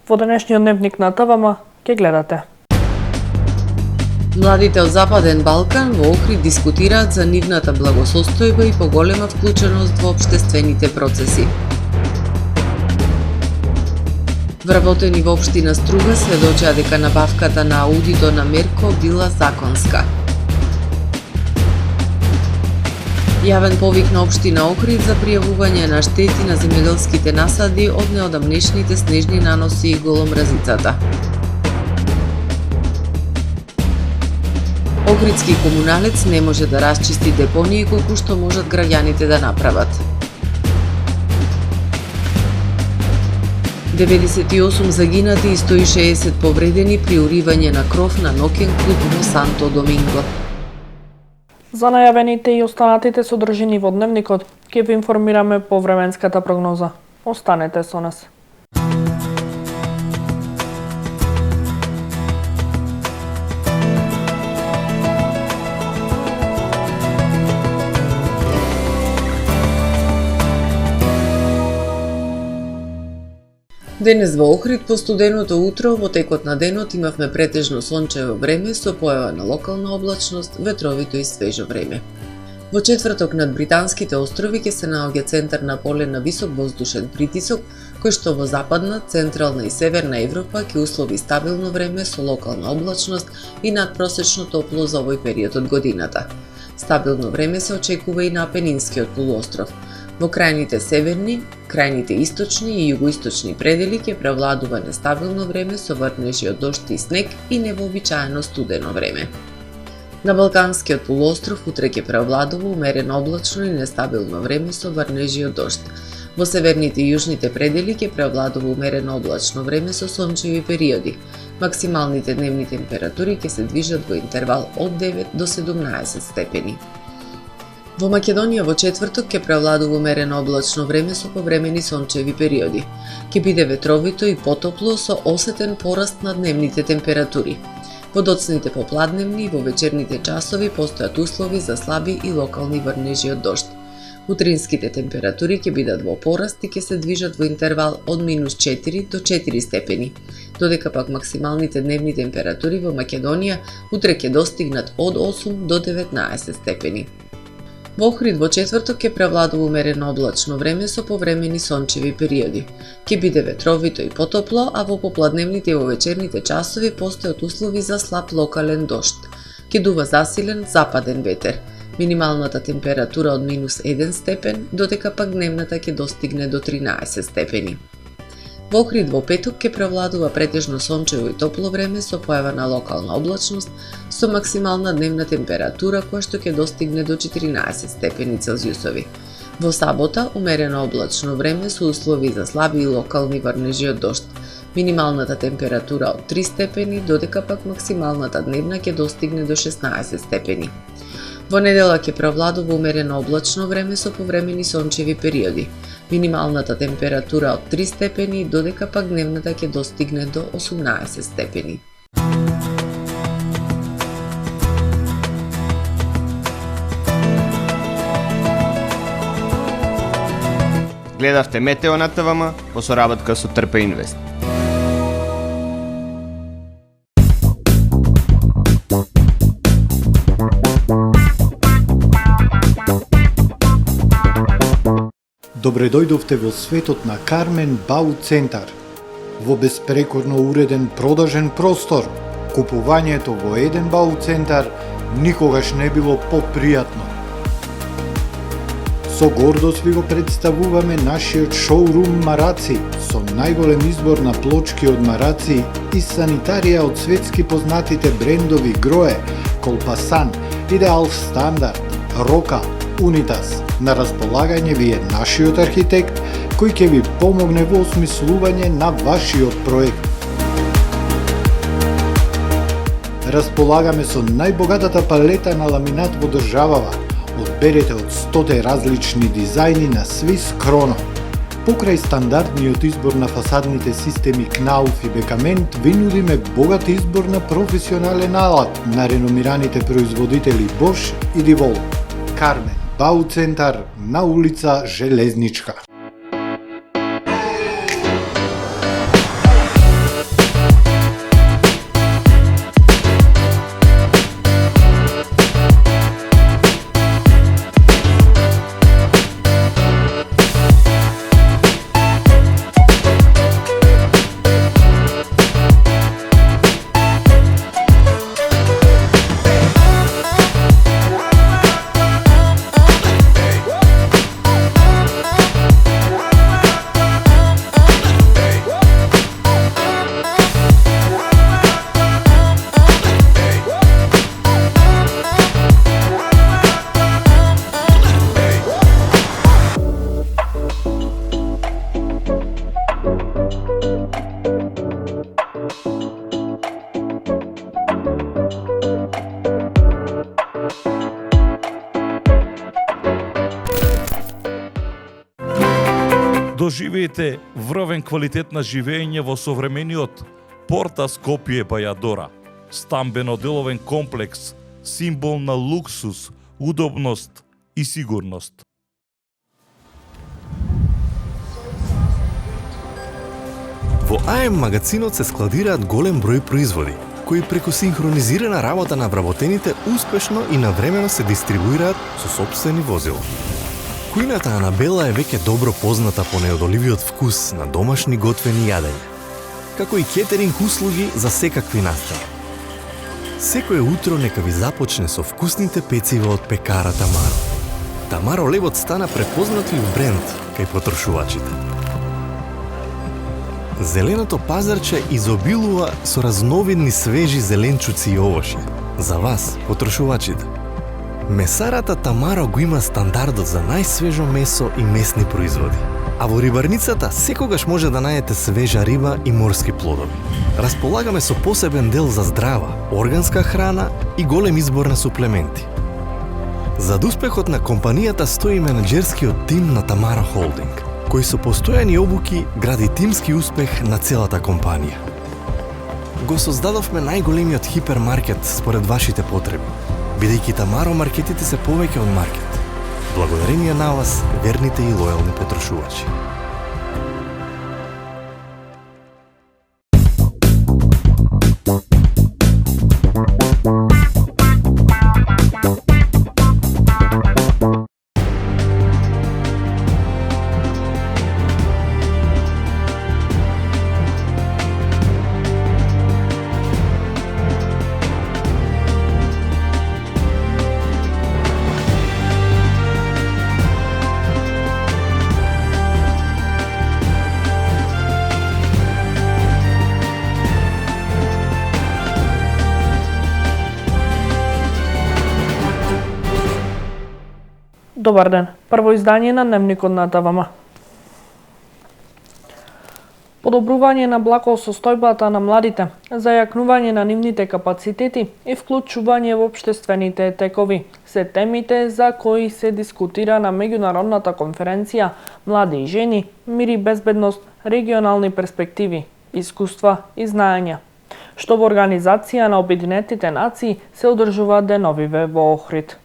Во денешниот дневник на ТВМ ќе гледате. Младите од Западен Балкан во Охрид дискутираат за нивната благосостојба и поголема вклученост во општествените процеси. Вработени во општина Струга сведочаа дека набавката на аудито на Мерко била законска. Јавен повик на општина Охрид за пријавување на штети на земјоделските насади од неодамнешните снежни наноси и голомразицата. Охридски комуналец не може да расчисти депонии колку што можат граѓаните да направат. 98 загинати и 160 повредени при уривање на кров на ноќен клуб во Санто Доминго. За најавените и останатите содржини во дневникот ќе ви информираме по временската прогноза. Останете со нас. Денес во Охрид по студеното утро во текот на денот имавме претежно сончево време со појава на локална облачност, ветровито и свежо време. Во четврток над Британските острови ќе се наоѓа центар на поле на висок воздушен притисок, кој што во западна, централна и северна Европа ќе услови стабилно време со локална облачност и надпросечно топло за овој период од годината. Стабилно време се очекува и на Апенинскиот полуостров. Во крајните северни, крајните источни и југоисточни предели ќе превладува нестабилно време со врнежи од дожд и снег и невообичаено студено време. На Балканскиот полуостров утре ќе превладува умерено облачно и нестабилно време со врнежи од дожд. Во северните и јужните предели ќе превладува умерено облачно време со сончеви периоди. Максималните дневни температури ќе се движат во интервал од 9 до 17 степени. Во Македонија во четврток ќе превладува умерено облачно време со повремени сончеви периоди. Ќе биде ветровито и потопло со осетен пораст на дневните температури. Во доцните попладневни и во вечерните часови постојат услови за слаби и локални врнежи од дожд. Утринските температури ќе бидат во пораст и ќе се движат во интервал од -4 до 4 степени, додека пак максималните дневни температури во Македонија утре ќе достигнат од 8 до 19 степени. Во Охрид во четврток ќе превладува умерено облачно време со повремени сончеви периоди. Ќе биде ветровито и потопло, а во попладневните и во вечерните часови постојат услови за слаб локален дожд. Ќе дува засилен западен ветер. Минималната температура од -1 степен, додека пак дневната ќе достигне до 13 степени. Во Охрид во петок ќе превладува претежно сончево и топло време со појава на локална облачност, со максимална дневна температура која што ќе достигне до 14 степени Целзиусови. Во сабота умерено облачно време со услови за слаби и локални врнежи од дожд. Минималната температура од 3 степени, додека пак максималната дневна ќе достигне до 16 степени. Во недела ќе превладува умерено облачно време со повремени сончеви периоди. Минималната температура од 3 степени, додека пак дневната ќе достигне до 18 степени. Гледавте Метео на ТВМ по соработка со Трпе Инвест. Добре дојдовте во светот на Кармен Бау Центар. Во беспрекорно уреден продажен простор, купувањето во еден Бау Центар никогаш не било попријатно. Со гордост ви го представуваме нашиот шоурум Мараци, со најголем избор на плочки од Мараци и санитарија од светски познатите брендови Грое, Колпасан, Идеал Стандард, Рока, Унитас. На располагање ви е нашиот архитект, кој ќе ви помогне во осмислување на вашиот проект. Располагаме со најбогатата палета на ламинат во државава. Одберете од 100 различни дизајни на Swiss Chrono. Покрај стандардниот избор на фасадните системи Knauf и Бекамент, ви нудиме богат избор на професионален алат на реномираните производители Bosch и DeWalt. Кармен Бау Центар на улица Железничка. Доживеете врвен квалитет на живење во современиот Порта Скопје Бајадора, стамбено-деловен комплекс, символ на луксус, удобност и сигурност. Во АМ магазинот се складираат голем број производи, кои преку синхронизирана работа на вработените успешно и навремено се дистрибуираат со сопствени возила. Кујната Анабела е веќе добро позната по неодоливиот вкус на домашни готвени јадења, како и кетеринг услуги за секакви настани. Секое утро нека ви започне со вкусните пецива од пекара Тамаро. Тамаро левот стана препознатлив бренд кај потрошувачите. Зеленото пазарче изобилува со разновидни свежи зеленчуци и овошје. За вас, потрошувачите. Месарата Тамаро го има стандардот за најсвежо месо и месни производи. А во рибарницата секогаш може да најдете свежа риба и морски плодови. Располагаме со посебен дел за здрава, органска храна и голем избор на суплементи. Зад успехот на компанијата стои менаџерскиот тим на Тамаро Холдинг, кој со постојани обуки гради тимски успех на целата компанија. Го создадовме најголемиот хипермаркет според вашите потреби, бидејќи Тамаро маркетите се повеќе од маркет. Благодарение на вас, верните и лојални потрошувачи. Добар ден. Прво издание на Дневникот на ТВМ. Подобрување на благосостојбата на младите, зајакнување на нивните капацитети и вклучување во општествените текови се темите за кои се дискутира на меѓународната конференција Млади и жени, мир и безбедност, регионални перспективи, искуства и знаења, што во Организација на Обединетите нации се одржува деновиве во Охрид.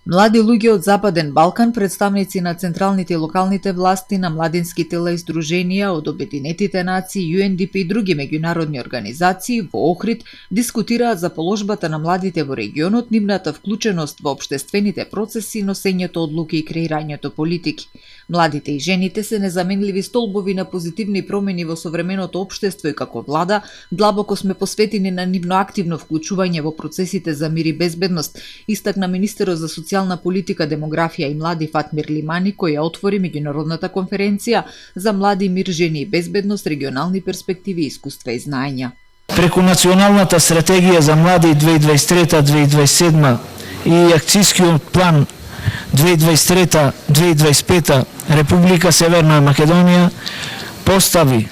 Млади луѓе од Западен Балкан, представници на централните и локалните власти, на младински тела и здруженија од Обединетите нации, UNDP и други меѓународни организации во Охрид дискутираат за положбата на младите во регионот, нивната вклученост во општествените процеси, носењето одлуки и креирањето политики. Младите и жените се незаменливи столбови на позитивни промени во современото општество и како влада, длабоко сме посветени на нивно активно вклучување во процесите за мир и безбедност, истакна министерот за социјална политика, демографија и млади Фатмир Лимани, кој ја отвори меѓународната конференција за млади, мир, жени и безбедност, регионални перспективи, искуства и знаења. Преку Националната стратегија за млади 2023-2027 и акцијскиот план 2023-2025 Република Северна Македонија постави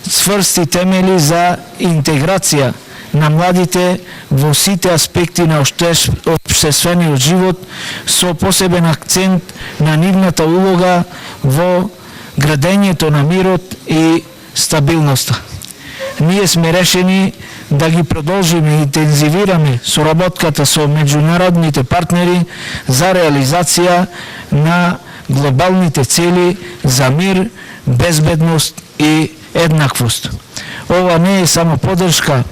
цврсти темели за интеграција на младите во сите аспекти на општествениот живот, со посебен акцент на нивната улога во градењето на мирот и стабилноста. Ние сме решени да ги продолжиме и интензивираме соработката со меѓународните партнери за реализација на глобалните цели за мир, безбедност и еднаквост. Ова не е само поддршка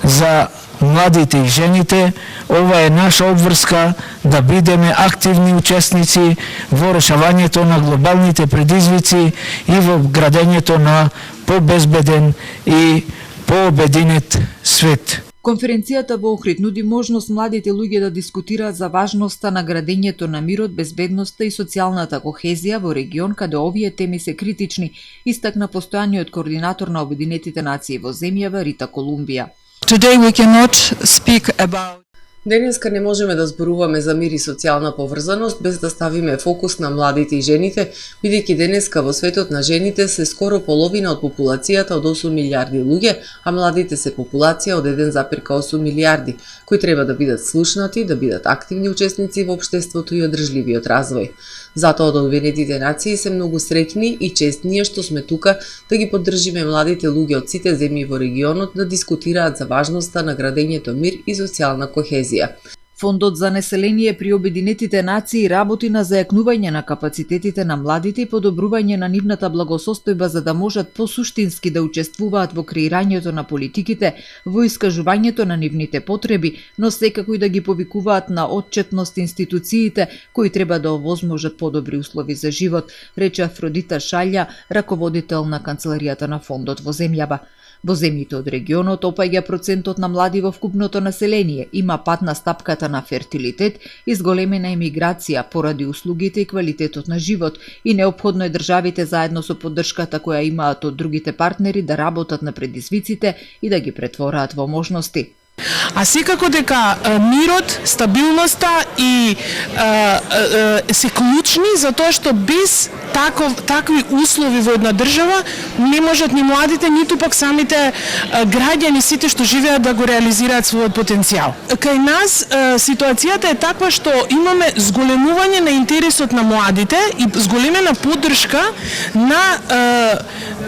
за младите и жените, ова е наша обврска да бидеме активни учесници во решавањето на глобалните предизвици и во градењето на побезбеден и пообединет свет. Конференцијата во Охрид нуди можност младите луѓе да дискутираат за важноста на градењето на мирот, безбедноста и социјалната кохезија во регион каде овие теми се критични, истакна постојаниот координатор на Обединетите нации во земјава Рита Колумбија. Today we cannot speak about Денеска не можеме да зборуваме за мир и социјална поврзаност без да ставиме фокус на младите и жените, бидејќи денеска во светот на жените се скоро половина од популацијата од 8 милиарди луѓе, а младите се популација од 1,8 милиарди, кои треба да бидат слушнати, да бидат активни учесници во општеството и одржливиот развој. Затоа од Обединетите нации се многу среќни и честни што сме тука да ги поддржиме младите луѓе од сите земји во регионот да дискутираат за важноста на градењето мир и социјална кохезија. Фондот за население при Обединетите нации работи на зајакнување на капацитетите на младите и подобрување на нивната благосостојба за да можат посуштински да учествуваат во креирањето на политиките, во искажувањето на нивните потреби, но секако и да ги повикуваат на отчетност институциите кои треба да овозможат подобри услови за живот, рече Афродита Шалја, раководител на канцеларијата на фондот во земјава. Во земјите од регионот опаѓа процентот на млади во вкупното население, има пат на стапката на фертилитет и зголемена емиграција поради услугите и квалитетот на живот и неопходно е државите заедно со поддршката која имаат од другите партнери да работат на предизвиците и да ги претвораат во можности. А секако дека мирот, стабилноста и се клучни за тоа што без такви услови во една држава не можат ни младите, ниту пак самите граѓани, сите што живеат да го реализираат својот потенцијал. Кај нас ситуацијата е таква што имаме зголемување на интересот на младите и зголемена поддршка на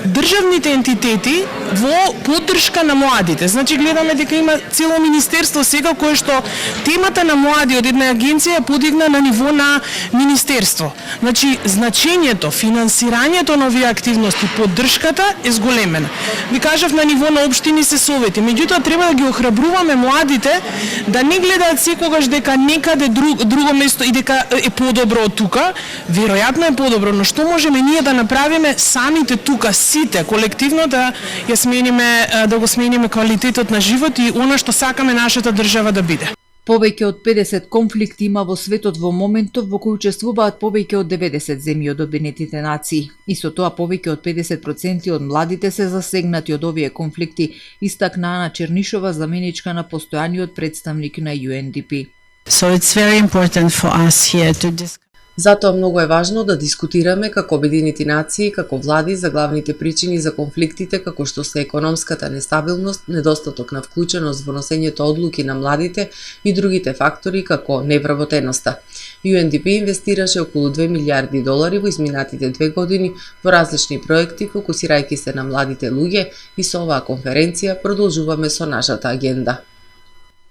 државните ентитети во поддршка на младите. Значи гледаме дека има цело министерство сега кое што темата на млади од една агенција е подигна на ниво на министерство. Значи значењето, финансирањето на овие активности, поддршката е зголемена. Ви кажав на ниво на општини се совети, меѓутоа треба да ги охрабруваме младите да не гледаат секогаш дека некаде друго место и дека е подобро од тука. Веројатно е подобро, но што можеме ние да направиме самите тука, сите колективно да ја смениме, да го смениме квалитетот на живот и она што сакаме нашата држава да биде. Повеќе од 50 конфликти има во светот во моментов во кој учествуваат повеќе од 90 земји од Обединетите нации. И со тоа повеќе од 50% од младите се засегнати од овие конфликти, истакна Ана Чернишова, заменичка на постојаниот представник на UNDP. So it's very important for us here to discuss. Затоа многу е важно да дискутираме како Обединети нации, како влади за главните причини за конфликтите како што се економската нестабилност, недостаток на вклученост во носењето одлуки на младите и другите фактори како невработеноста. UNDP инвестираше околу $2 милиарди во изминатите 2 години во различни проекти фокусирајќи се на младите луѓе и со оваа конференција продолжуваме со нашата агенда.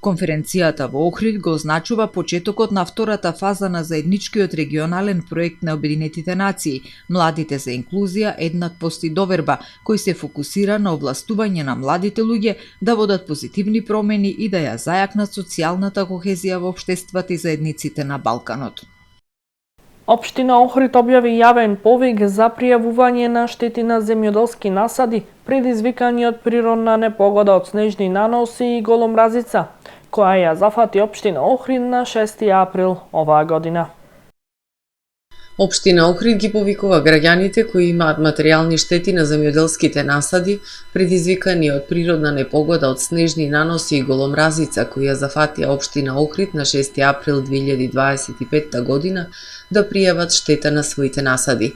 Конференцијата во Охрид го означува почетокот на втората фаза на заедничкиот регионален проект на Обединетите нации Младите за инклузија, еднаквост и доверба, кој се фокусира на овластување на младите луѓе да водат позитивни промени и да ја зајакнат социјалната кохезија во општествата и заедниците на Балканот. Општина Охрид објави јавен повик за пријавување на штети на земјоделски насади, предизвикани од природна непогода од снежни наноси и голомразица, која ја зафати општина Охрид на 6 април оваа година. Општина Охрид ги повикува граѓаните кои имаат материјални штети на земјоделските насади, предизвикани од природна непогода од снежни наноси и голомразица која зафатија општина Охрид на 6 април 2025 година, да пријават штета на своите насади.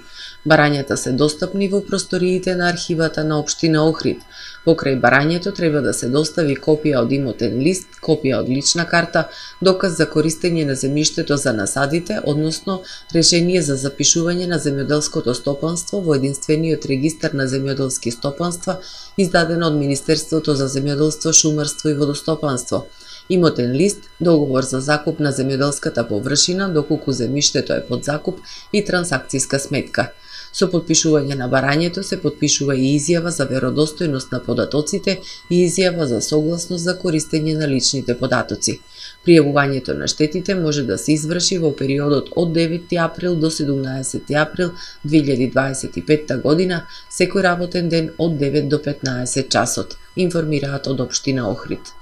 Барањата се достапни во просториите на архивата на општина Охрид. Покрај барањето треба да се достави копија од имотен лист, копија од лична карта, доказ за користење на земјиштето за насадите, односно решение за запишување на земјоделското стопанство во единствениот регистар на земјоделски стопанства, издадено од Министерството за земјоделство, шумарство и водостопанство. Имотен лист, договор за закуп на земјоделската површина, доколку земјиштето е под закуп, и трансакциска сметка. Со подпишување на барањето се подпишува и изјава за веродостојност на податоците и изјава за согласност за користење на личните податоци. Пријавувањето на штетите може да се изврши во периодот од 9 април до 17 април 2025 година, секој работен ден од 9 до 15 часот, информираат од општина Охрид.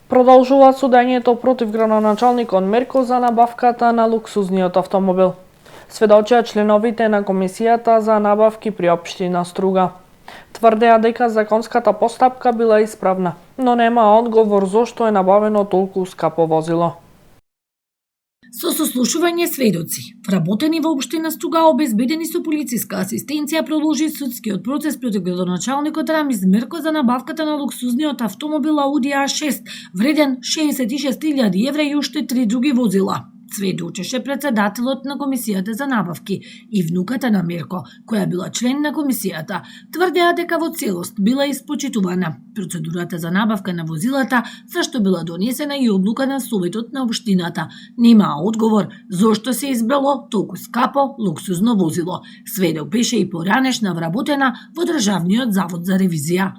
Продолжува судењето против градоначалникот Мерко за набавката на луксузниот автомобил. Сведочија членовите на комисијата за набавки при општина Струга. Тврдеа дека законската постапка била исправна, но нема одговор зошто е набавено толку скапо возило. Со сослушување сведоци, вработени во општина Струга, обезбедени со полициска асистенција, продолжи судскиот процес против градоначалникот Рамиз Мерко за набавката на луксузниот автомобил Ауди А6, вреден 66.000 евра и уште 3 други возила. сведочеше председателот на комисијата за набавки и внуката на Мирко, која била член на комисијата, тврдеа дека во целост била испочитувана процедурата за набавка на возилата, зашто била донесена и одлука на Советот на општината. Немаа одговор зошто се избрало толку скапо луксузно возило. Сведок беше и поранешна вработена во Државниот завод за ревизија.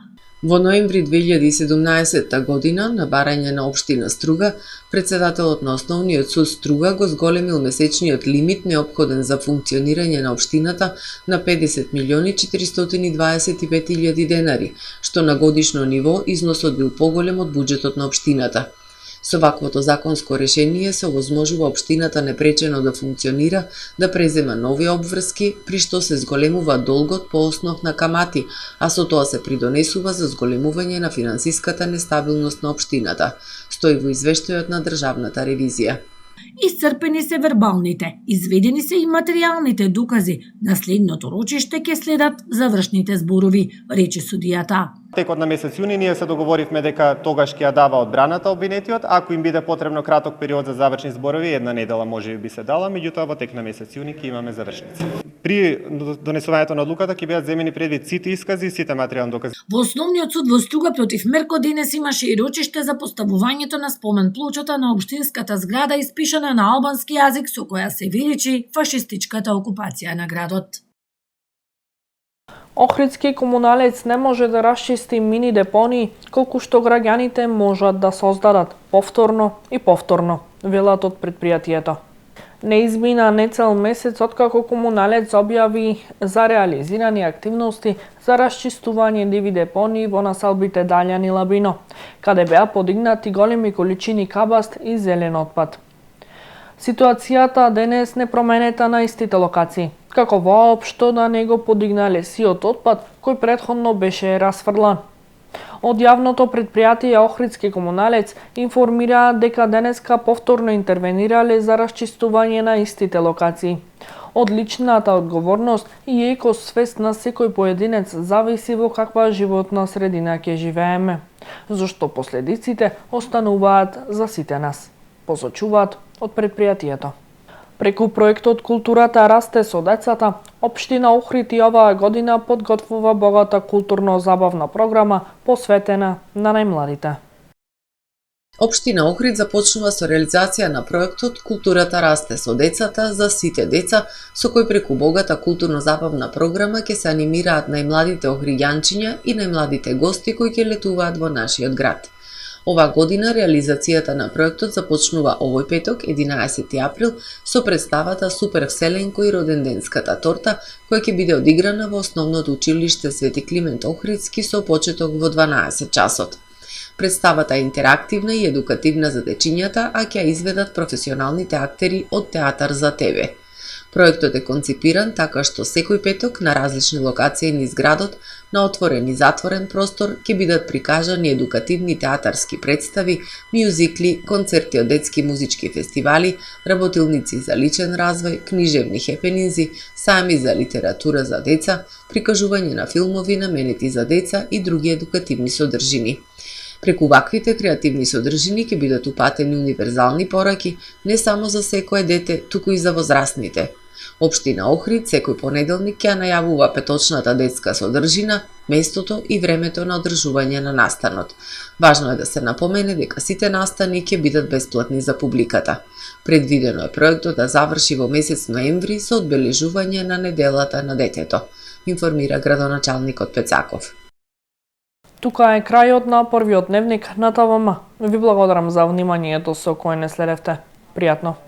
Во ноември 2017 година, на барање на општина Струга, председателот на Основниот суд Струга го зголемил месечниот лимит неопходен за функционирање на општината на 50.425.000 денари, што на годишно ниво износот бил поголем од буџетот на општината. Со ваквото законско решение се овозможува општината непречено да функционира, да презема нови обврски, при што се зголемува долгот по основ на камати, а со тоа се придонесува за зголемување на финансиската нестабилност на општината, стои во извештајот на Државната ревизија. Исцрпени се вербалните, изведени се и материјалните докази. На следното рочиште ќе следат завршните зборови, рече судијата. Текот на месец јуни ние се договоривме дека тогаш ќе ја дава одбраната обвинетиот, ако им биде потребно краток период за завршни зборови, една недела може би се дала, меѓутоа во тек на месец јуни ќе имаме завршници. При донесувањето на одлуката ќе бидат земени предвид сите искази и сите материјални докази. Во Основниот суд во Струга против Мирко денес имаше и рочиште за поставувањето на спомен плочата на општинската зграда испишана на албански јазик со која се величи фашистичката окупација на градот. Охридски комуналец не може да расчисти мини депонии колку што граѓаните можат да создадат повторно и повторно, велат од предпријатието. Не измина не цел месец откако комуналец објави за реализирани активности за расчистување диви депонии во населбите Далјан и Лабино, каде беа подигнати големи количини кабаст и зелен отпад. Ситуацијата денес не променета на истите локации, како воопшто да не го подигнале сиот отпад кој претходно беше расфрлан. Од јавното предпријатие Охридски комуналец информираа дека денеска повторно интервенирале за расчистување на истите локации. Од личната одговорност и екосвест на секој поединец зависи во каква животна средина ќе живееме, зашто последиците остануваат за сите нас, посочуваат од предпријатието. Преку проектот Културата расте со децата, општина Охрид и оваа година подготвува богата културно-забавна програма посветена на најмладите. Општина Охрид започнува со реализација на проектот Културата расте со децата за сите деца, со кој преку богата културно-забавна програма ќе се анимираат најмладите охриѓанчиња и најмладите гости кои ќе летуваат во нашиот град. Ова година реализацијата на проектот започнува овој петок, 11 април, со представата Супер Вселенко и роденденската торта, која ќе биде одиграна во Основното училиште Свети Климент Охридски со почеток во 12 часот. Представата е интерактивна и едукативна за дечињата, а ќе ја изведат професионалните актери од Театар за тебе. Проектот е конципиран така што секој петок на различни локации низ градот, на отворен и затворен простор, ќе бидат прикажани едукативни театарски представи, мјузикли, концерти од детски музички фестивали, работилници за личен развој, книжевни хепенинзи, сами за литература за деца, прикажување на филмови наменети за деца и други едукативни содржини. Преку ваквите креативни содржини ќе бидат упатени универзални пораки не само за секое дете, туку и за возрастните. Општина Охрид секој понеделник ќе најавува петочната детска содржина, местото и времето на одржување на настанот. Важно е да се напомене дека сите настани ќе бидат бесплатни за публиката. Предвидено е проектот да заврши во месец ноември со одбележување на неделата на детето, информира градоначалникот Пецаков. Тука е крајот на првиот дневник на ТВМ. Ви благодарам за вниманието со кое не следевте. Пријатно.